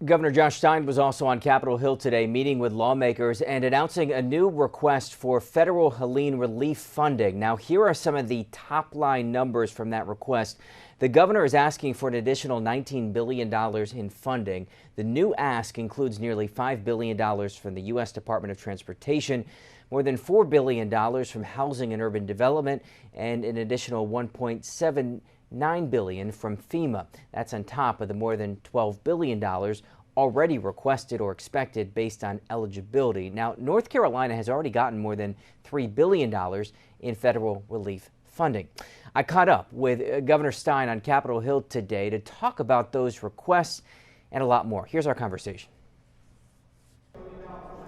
Governor Josh Stein was also on Capitol Hill today meeting with lawmakers and announcing a new request for federal Helene relief funding. Now, here are some of the top line numbers from that request. The governor is asking for an additional $19 billion in funding. The new ask includes nearly $5 billion from the U.S. Department of Transportation, more than $4 billion from Housing and Urban Development, and an additional $1.79 billion from FEMA. That's on top of the more than $12 billion already requested or expected based on eligibility. Now, North Carolina has already gotten more than $3 billion in federal relief funding. I caught up with Governor Stein on Capitol Hill today to talk about those requests and a lot more. Here's our conversation.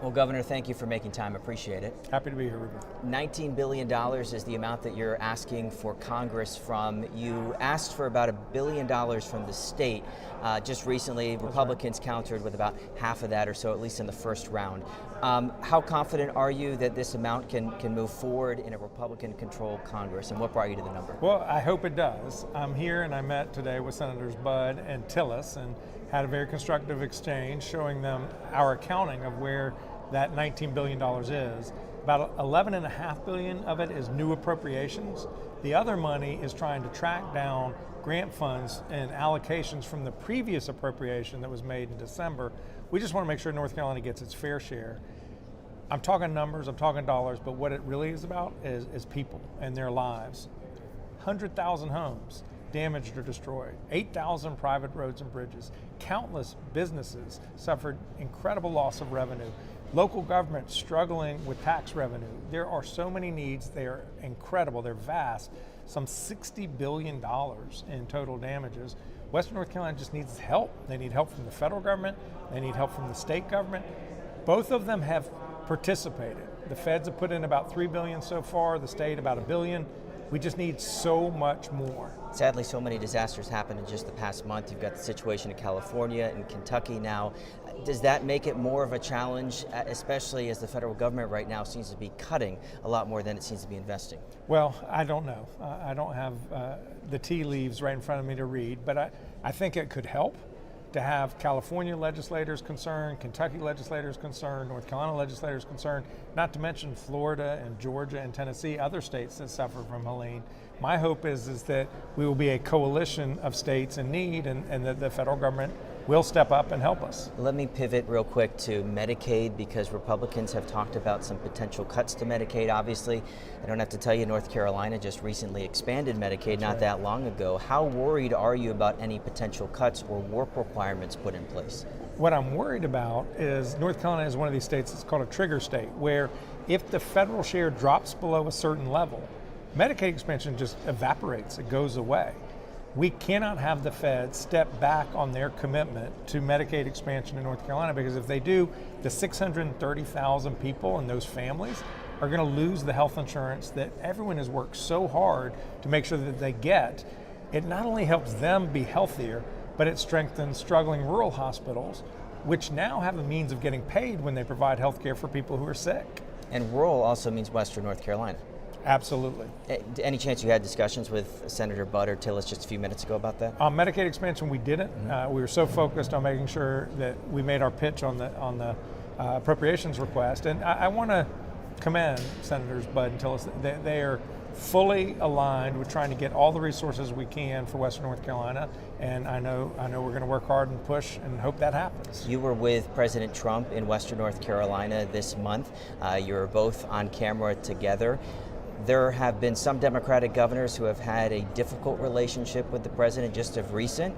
Well, Governor, thank you for making time. Appreciate it. Happy to be here, Ruben. $19 billion is the amount that you're asking for Congress from. You asked for about $1 billion from the state. Just recently, Republicans countered with about half of that or so, at least in the first round. How confident are you that this amount can move forward in a Republican-controlled Congress, and what brought you to the number? Well, I hope it does. I'm here, and I met today with Senators Budd and Tillis and had a very constructive exchange showing them our accounting of where that $19 billion is. About $11.5 billion of it is new appropriations. The other money is trying to track down grant funds and allocations from the previous appropriation that was made in December. We just want to make sure North Carolina gets its fair share. I'm talking numbers, I'm talking dollars, but what it really is about is people and their lives. 100,000 homes damaged or destroyed, 8,000 private roads and bridges, countless businesses suffered incredible loss of revenue. Local government struggling with tax revenue. There are so many needs. They are incredible. They're vast. Some $60 billion in total damages. Western North Carolina just needs help. They need help from the federal government. They need help from the state government. Both of them have participated. The feds have put in about $3 billion so far, the state about $1 billion. We just need so much more. Sadly, so many disasters happened in just the past month. You've got the situation in California and Kentucky now. Does that make it more of a challenge, especially as the federal government right now seems to be cutting a lot more than it seems to be investing? Well, I don't know. I don't have the tea leaves right in front of me to read, but I think it could help to have California legislators concerned, Kentucky legislators concerned, North Carolina legislators concerned, not to mention Florida and Georgia and Tennessee, other states that suffer from Helene. My hope is that we will be a coalition of states in need and that the federal government will step up and help us. Let me pivot real quick to Medicaid, because Republicans have talked about some potential cuts to Medicaid. Obviously, I don't have to tell you, North Carolina just recently expanded Medicaid not that long ago. How worried are you about any potential cuts or work requirements put in place? What I'm worried about is North Carolina is one of these states that's called a trigger state, where if the federal share drops below a certain level, Medicaid expansion just evaporates, it goes away. We cannot have the feds step back on their commitment to Medicaid expansion in North Carolina, because if they do, the 630,000 people and those families are going to lose the health insurance that everyone has worked so hard to make sure that they get. It not only helps them be healthier, but it strengthens struggling rural hospitals, which now have a means of getting paid when they provide health care for people who are sick. And rural also means Western North Carolina. Absolutely. Any chance you had discussions with Senator Budd or Tillis just a few minutes ago about that? On Medicaid expansion, we didn't. We were so focused on making sure that we made our pitch on the appropriations request. And I want to commend Senators Budd and Tillis. They are fully aligned with trying to get all the resources we can for Western North Carolina. And I know we're going to work hard and push and hope that happens. You were with President Trump in Western North Carolina this month. You were both on camera together. There have been some Democratic governors who have had a difficult relationship with the president just of recent.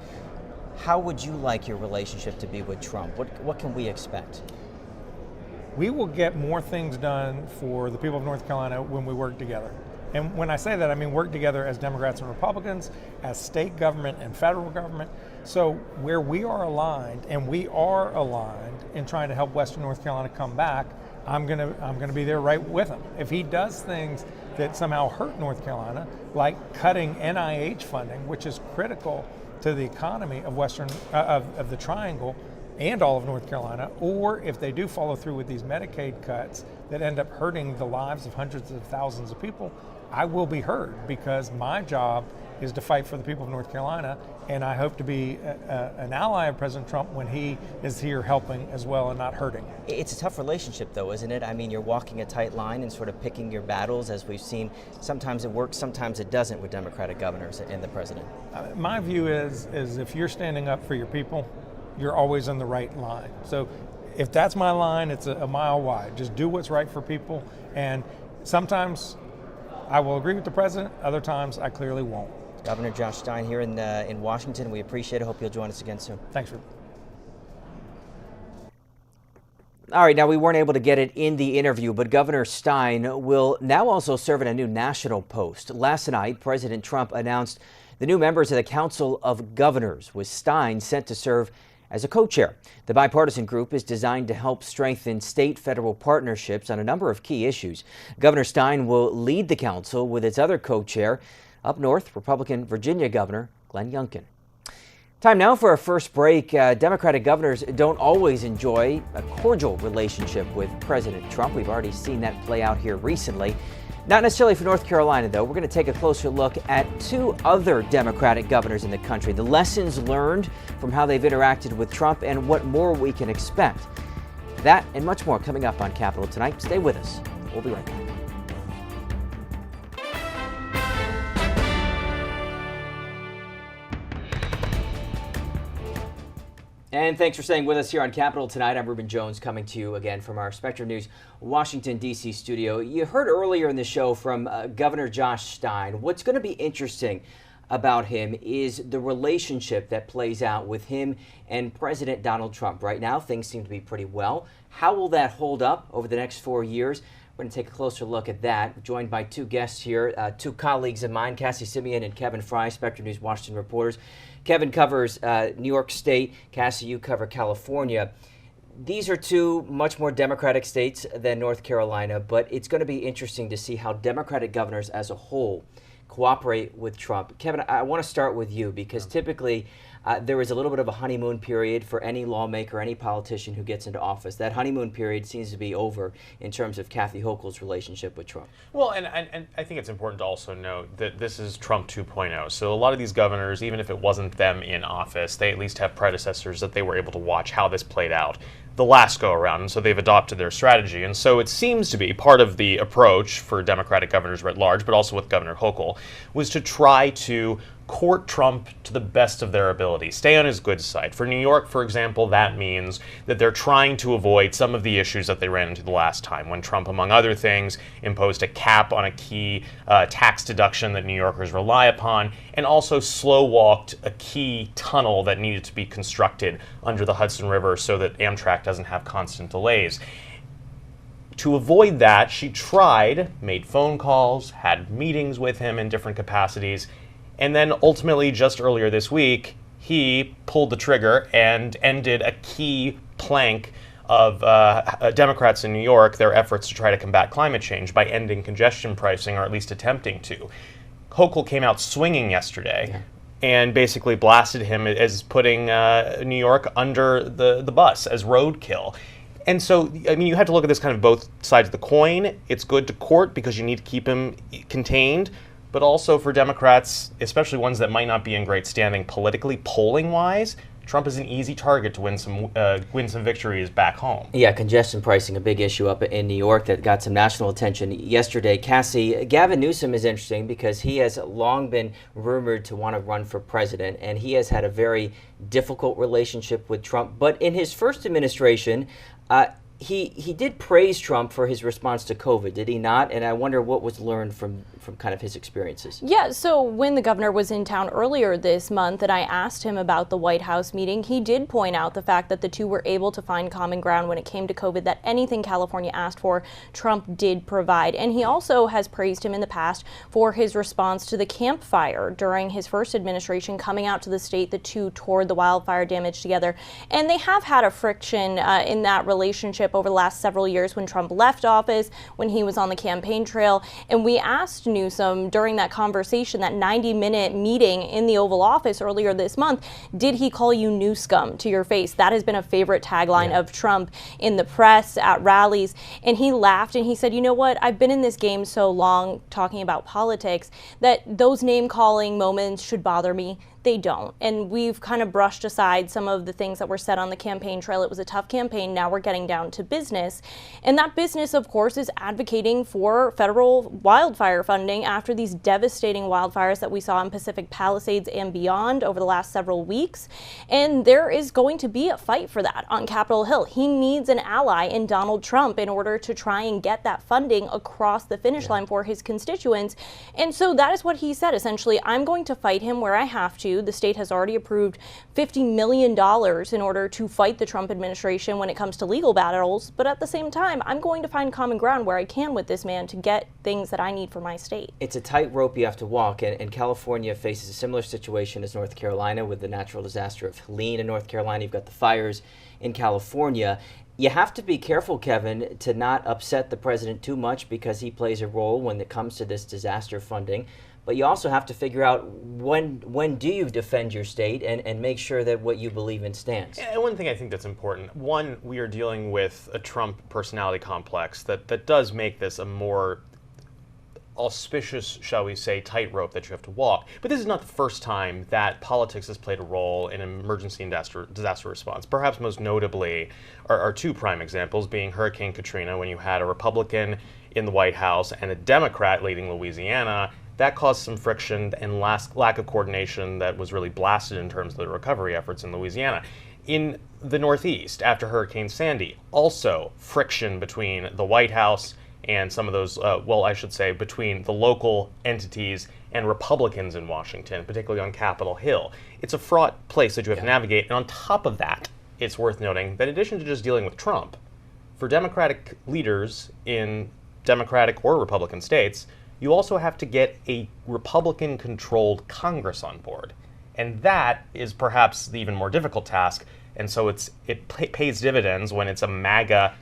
How would you like your relationship to be with Trump? What can we expect? We will get more things done for the people of North Carolina when we work together. And when I say that, I mean work together as Democrats and Republicans, as state government and federal government. So where we are aligned, and we are aligned in trying to help Western North Carolina come back, I'm gonna be there right with him. If he does things that somehow hurt North Carolina, like cutting NIH funding, which is critical to the economy of of the Triangle and all of North Carolina, or if they do follow through with these Medicaid cuts that end up hurting the lives of hundreds of thousands of people, I will be heard, because my job is to fight for the people of North Carolina, and I hope to be an ally of President Trump when he is here helping as well and not hurting. It's a tough relationship, though, isn't it? I mean, you're walking a tight line and sort of picking your battles, as we've seen. Sometimes it works, sometimes it doesn't with Democratic governors and the president. My view is if you're standing up for your people, you're always in the right line. So if that's my line, it's a mile wide. Just do what's right for people. And sometimes I will agree with the president, other times I clearly won't. Governor Josh Stein here in Washington. We appreciate it. Hope you'll join us again soon. Thanks, Ruth. All right, now we weren't able to get it in the interview, but Governor Stein will now also serve in a new national post. Last night, President Trump announced the new members of the Council of Governors, with Stein set to serve as a co-chair. The bipartisan group is designed to help strengthen state-federal partnerships on a number of key issues. Governor Stein will lead the council with its other co-chair, up north, Republican Virginia Governor Glenn Youngkin. Time now for our first break. Democratic governors don't always enjoy a cordial relationship with President Trump. We've already seen that play out here recently. Not necessarily for North Carolina, though. We're going to take a closer look at two other Democratic governors in the country, the lessons learned from how they've interacted with Trump and what more we can expect. That and much more coming up on Capitol tonight. Stay with us. We'll be right back. And thanks for staying with us here on Capitol tonight. I'm Ruben Jones, coming to you again from our Spectrum News Washington, D.C. studio. You heard earlier in the show from Governor Josh Stein. What's going to be interesting about him is the relationship that plays out with him and President Donald Trump. Right now, things seem to be pretty well. How will that hold up over the next 4 years? We're going to take a closer look at that. We're joined by two guests here, two colleagues of mine, Cassie, Semyon, and Kevin Frey, Spectrum News Washington reporters. Kevin covers New York State. Cassie, you cover California. These are two much more Democratic states than North Carolina, but it's going to be interesting to see how Democratic governors as a whole cooperate with Trump. Kevin, I want to start with you because typically there is a little bit of a honeymoon period for any lawmaker, any politician who gets into office. That honeymoon period seems to be over in terms of Kathy Hochul's relationship with Trump. Well, and I think it's important to also note that this is Trump 2.0. So a lot of these governors, even if it wasn't them in office, they at least have predecessors that they were able to watch how this played out the last go around, and so they've adopted their strategy. And so it seems to be part of the approach for Democratic governors writ large, but also with Governor Hochul, was to try to court Trump to the best of their ability, stay on his good side. For New York, for example, that means that they're trying to avoid some of the issues that they ran into the last time, when Trump, among other things, imposed a cap on a key tax deduction that New Yorkers rely upon, and also slow-walked a key tunnel that needed to be constructed under the Hudson River so that Amtrak doesn't have constant delays. To avoid that, she made phone calls, had meetings with him in different capacities, and then ultimately, just earlier this week, he pulled the trigger and ended a key plank of Democrats in New York, their efforts to try to combat climate change by ending congestion pricing, or at least attempting to. Hochul came out swinging yesterday and basically blasted him as putting New York under the bus as roadkill. And so, I mean, you have to look at this kind of both sides of the coin. It's good to court because you need to keep him contained, but also for Democrats, especially ones that might not be in great standing politically, polling-wise, Trump is an easy target to win some victories back home. Yeah, congestion pricing, a big issue up in New York that got some national attention yesterday. Cassie, Gavin Newsom is interesting because he has long been rumored to want to run for president, and he has had a very difficult relationship with Trump. But in his first administration, he did praise Trump for his response to COVID, did he not? And I wonder what was learned from kind of his experiences. Yeah, so when the governor was in town earlier this month and I asked him about the White House meeting, he did point out the fact that the two were able to find common ground when it came to COVID, that anything California asked for, Trump did provide. And he also has praised him in the past for his response to the Camp Fire during his first administration, coming out to the state. The two toured the wildfire damage together. And they have had a friction in that relationship over the last several years when Trump left office, when he was on the campaign trail. And we asked Newsom during that conversation, that 90-minute meeting in the Oval Office earlier this month, did he call you new scum to your face? That has been a favorite tagline of Trump in the press, at rallies. And he laughed and he said, you know what, I've been in this game so long talking about politics that those name-calling moments should bother me. they don't. And we've kind of brushed aside some of the things that were said on the campaign trail. It was a tough campaign. Now we're getting down to business. And that business, of course, is advocating for federal wildfire funding after these devastating wildfires that we saw in Pacific Palisades and beyond over the last several weeks. And there is going to be a fight for that on Capitol Hill. He needs an ally in Donald Trump in order to try and get that funding across the finish line for his constituents. And so that is what he said. Essentially, I'm going to fight him where I have to. The state has already approved $50 million in order to fight the Trump administration when it comes to legal battles. But at the same time, I'm going to find common ground where I can with this man to get things that I need for my state. It's a tightrope you have to walk, and California faces a similar situation as North Carolina with the natural disaster of Helene in North Carolina. You've got the fires in California. You have to be careful, Kevin, to not upset the president too much because he plays a role when it comes to this disaster funding. But you also have to figure out when do you defend your state and make sure that what you believe in stands. And one thing I think that's important, one, we are dealing with a Trump personality complex that does make this a more auspicious, shall we say, tightrope that you have to walk. But this is not the first time that politics has played a role in emergency and disaster response. Perhaps most notably are two prime examples, being Hurricane Katrina, when you had a Republican in the White House and a Democrat leading Louisiana. That caused some friction and lack of coordination that was really blasted in terms of the recovery efforts in Louisiana. In the Northeast, after Hurricane Sandy, also friction between the White House and some of those, between the local entities and Republicans in Washington, particularly on Capitol Hill. It's a fraught place that you have to navigate. And on top of that, it's worth noting that in addition to just dealing with Trump, for Democratic leaders in Democratic or Republican states, you also have to get a Republican-controlled Congress on board. And that is perhaps the even more difficult task. And so it pays dividends when it's a MAGA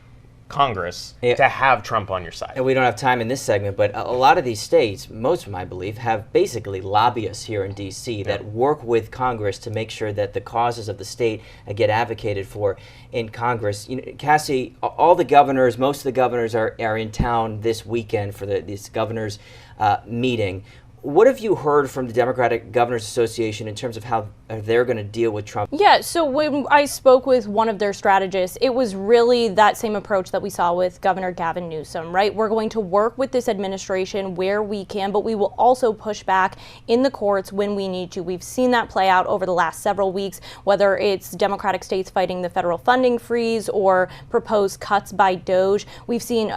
Congress to have Trump on your side. And we don't have time in this segment, but a lot of these states, most of them I believe, have basically lobbyists here in D.C. that work with Congress to make sure that the causes of the state get advocated for in Congress. You know, Cassie, all the governors, most of the governors are in town this weekend for this governors meeting. What have you heard from the Democratic Governors Association in terms of how they're going to deal with Trump? Yeah, so when I spoke with one of their strategists, it was really that same approach that we saw with Governor Gavin Newsom, right? We're going to work with this administration where we can, but we will also push back in the courts when we need to. We've seen that play out over the last several weeks, whether it's Democratic states fighting the federal funding freeze or proposed cuts by DOJ. We've seen,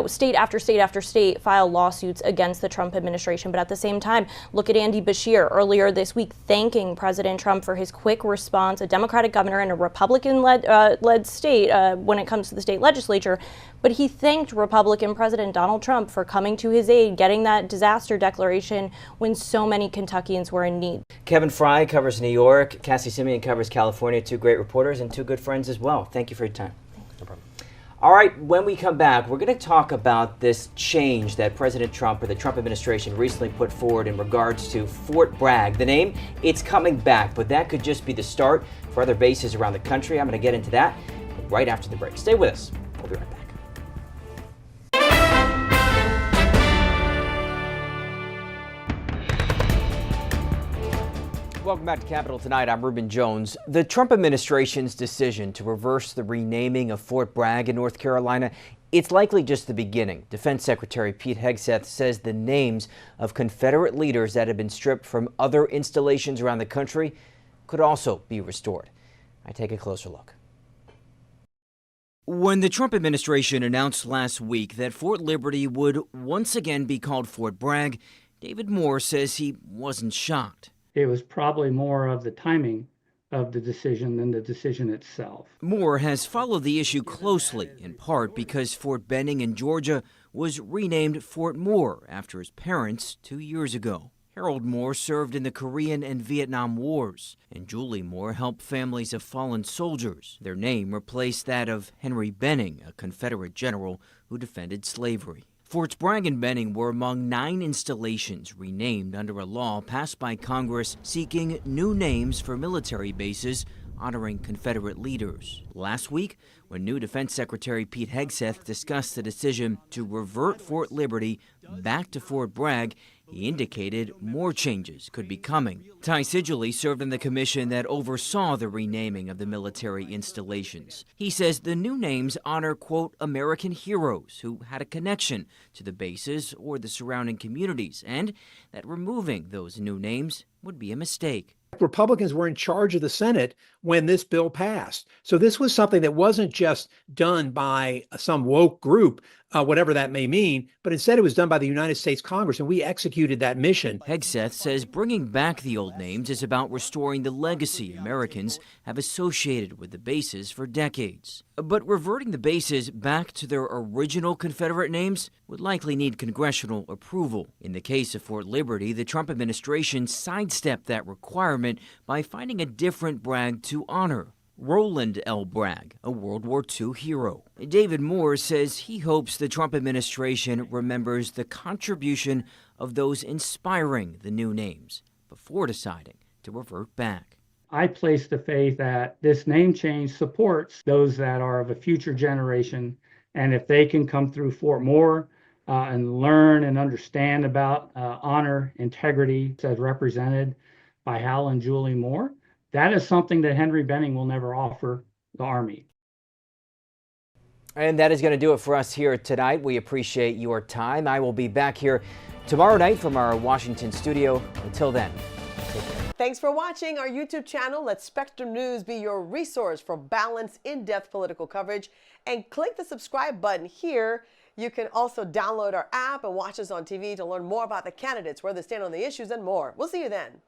state after state after state file lawsuits against the Trump administration, but at the same time, look at Andy Beshear earlier this week thanking President Trump for his quick response, a Democratic governor in a Republican-led state when it comes to the state legislature. But he thanked Republican President Donald Trump for coming to his aid, getting that disaster declaration when so many Kentuckians were in need. Kevin Frey covers New York. Cassie Semyon covers California. Two great reporters and two good friends as well. Thank you for your time. No problem. All right, when we come back, we're going to talk about this change that President Trump or the Trump administration recently put forward in regards to Fort Bragg. The name, it's coming back, but that could just be the start for other bases around the country. I'm going to get into that right after the break. Stay with us. We'll be right back. Welcome back to Capitol Tonight. I'm Ruben Jones. The Trump administration's decision to reverse the renaming of Fort Bragg in North Carolina, it's likely just the beginning. Defense Secretary Pete Hegseth says the names of Confederate leaders that have been stripped from other installations around the country could also be restored. I take a closer look. When the Trump administration announced last week that Fort Liberty would once again be called Fort Bragg, David Moore says he wasn't shocked. It was probably more of the timing of the decision than the decision itself. Moore has followed the issue closely, in part because Fort Benning in Georgia was renamed Fort Moore after his parents 2 years ago. Harold Moore served in the Korean and Vietnam Wars, and Julie Moore helped families of fallen soldiers. Their name replaced that of Henry Benning, a Confederate general who defended slavery. Forts Bragg and Benning were among 9 installations renamed under a law passed by Congress seeking new names for military bases honoring Confederate leaders. Last week, when new Defense Secretary Pete Hegseth discussed the decision to revert Fort Liberty back to Fort Bragg, he indicated more changes could be coming. Ty Sigilly served on the commission that oversaw the renaming of the military installations. He says the new names honor, quote, American heroes who had a connection to the bases or the surrounding communities, and that removing those new names would be a mistake. Republicans were in charge of the Senate when this bill passed. So this was something that wasn't just done by some woke group, whatever that may mean, but instead it was done by the United States Congress, and we executed that mission. Hegseth says bringing back the old names is about restoring the legacy Americans have associated with the bases for decades. But reverting the bases back to their original Confederate names would likely need congressional approval. In the case of Fort Liberty, the Trump administration sidestepped that requirement by finding a different Bragg to honor. Roland L. Bragg, a World War II hero. David Moore says he hopes the Trump administration remembers the contribution of those inspiring the new names before deciding to revert back. I place the faith that this name change supports those that are of a future generation, and if they can come through Fort Moore and learn and understand about honor, integrity as represented by Hal and Julie Moore, that is something that Henry Benning will never offer the Army. And that is going to do it for us here tonight. We appreciate your time. I will be back here tomorrow night from our Washington studio. Until then, take care. Thanks for watching our YouTube channel. Let Spectrum News be your resource for balanced, in-depth political coverage. And click the subscribe button here. You can also download our app and watch us on TV to learn more about the candidates, where they stand on the issues, and more. We'll see you then.